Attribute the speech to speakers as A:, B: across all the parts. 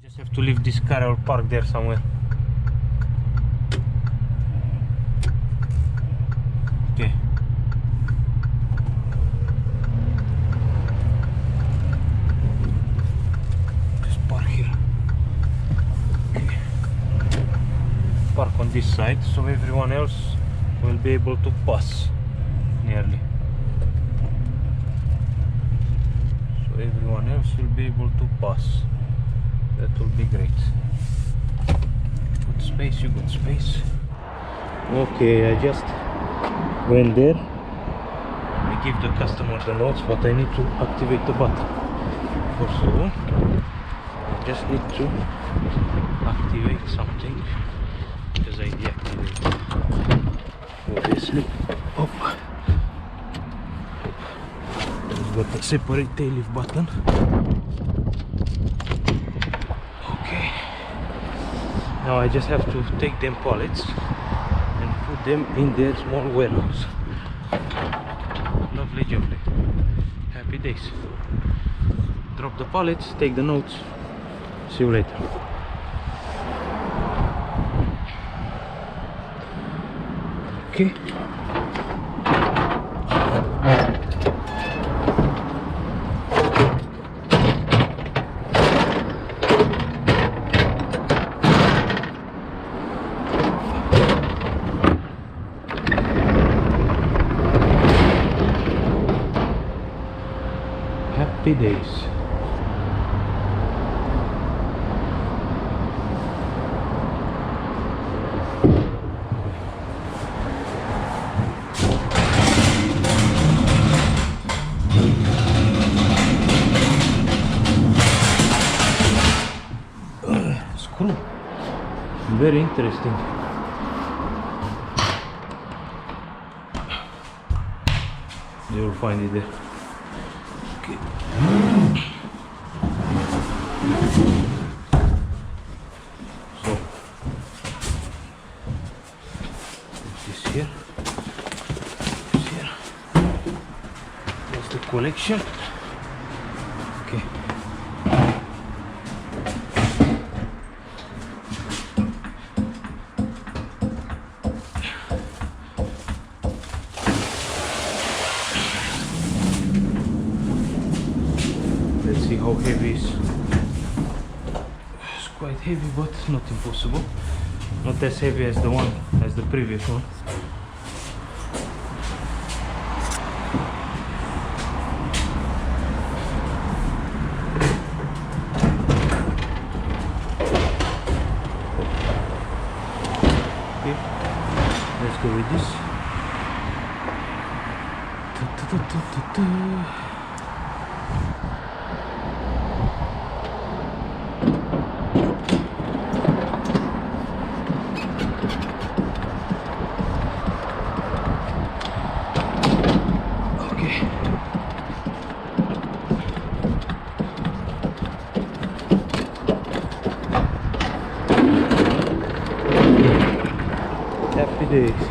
A: Just have to leave this car or park there somewhere. Okay. Just park here. Okay. Park on this side so everyone else will be able to pass nearly. So everyone else will be able to pass. That will be great. Good space, you got space. Okay, I just went there. I give the customer the notes, but I need to activate the button. Also, I just need to activate something because I deactivated. Obviously. Oh. It's got a separate tail lift button. Okay. Now I just have to take them pallets and put them in their small warehouse. Lovely jubbly. Happy days. Drop the pallets, take the notes. See you later. Okay. Happy days. Screw. Very interesting. You will find it there. Okay. So this here. This here. That's the collection. Okay. Let's see how heavy it is. It's quite heavy, but not impossible. Not as heavy as the previous one. Okay, let's go with this. Happy days.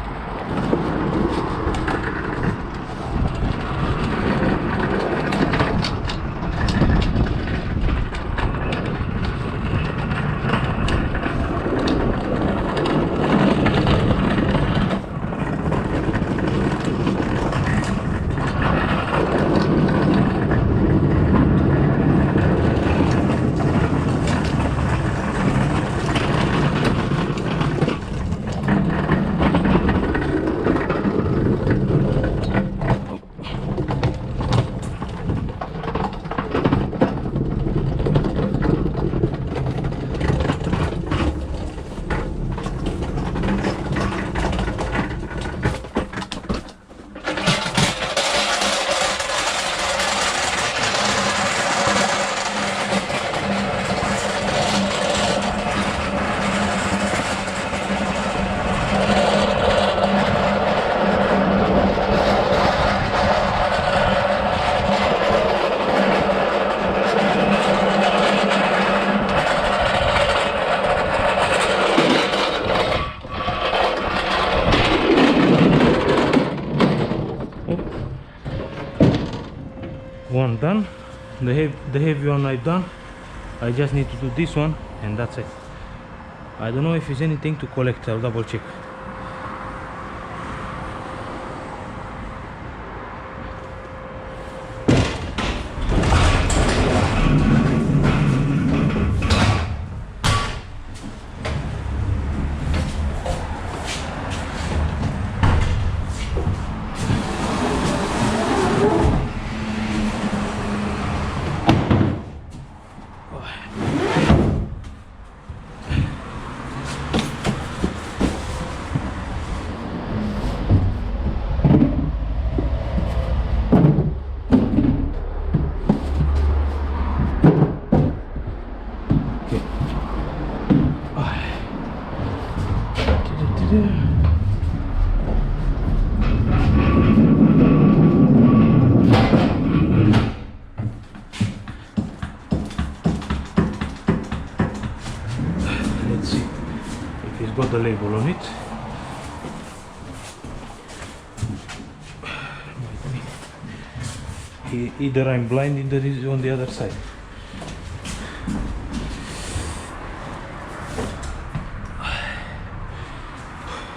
A: One done. The heavy one I done. I just need to do this one and that's it. I don't know if there's anything to collect. I'll double check. Let's see if it's got the label on it. Either I'm blind, either is on the other side.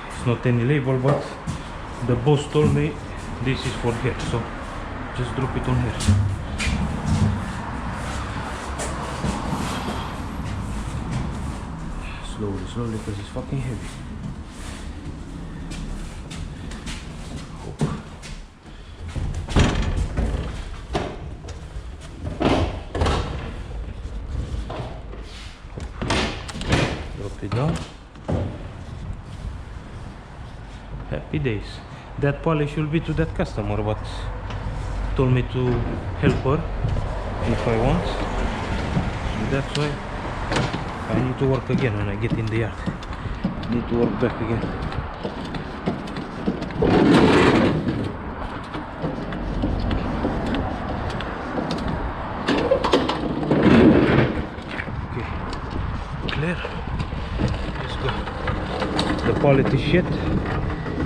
A: It's not any label, but the boss told me this is for here, so just drop it on here. Slowly, slowly, because it's fucking heavy. Drop it down. Happy days. That polish will be to that customer, but told me to help her if I want. So that's why I need to work again when I get in the yard. I need to work back again. Okay, clear. Let's go. The quality shit,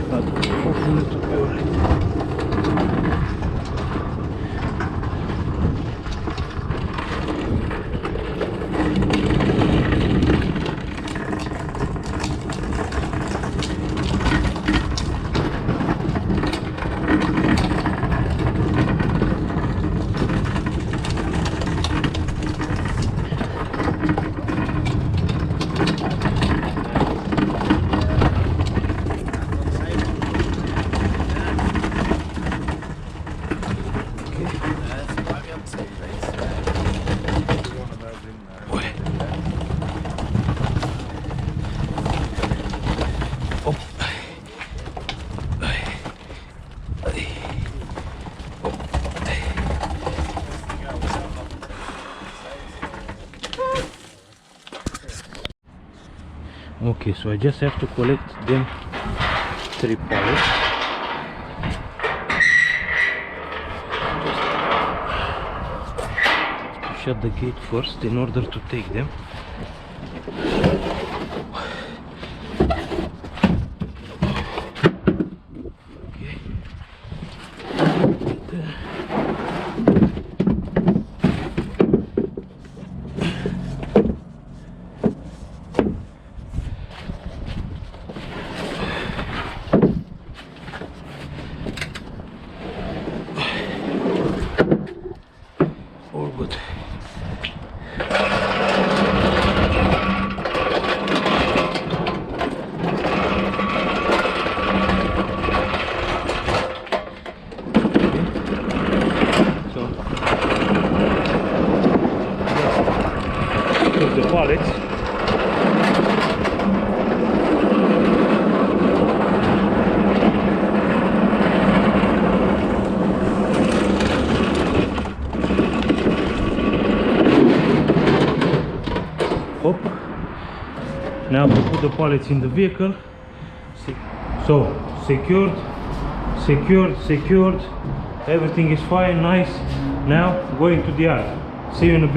A: but hopefully it will be alright. Okay, so I just have to collect them 3 pallets. Just shut the gate first in order to take them. All good. So put the pallets. Up. Now we put the pallets in the vehicle. So secured, secured. Everything is fine, nice. Now going to the yard. See you in a bit.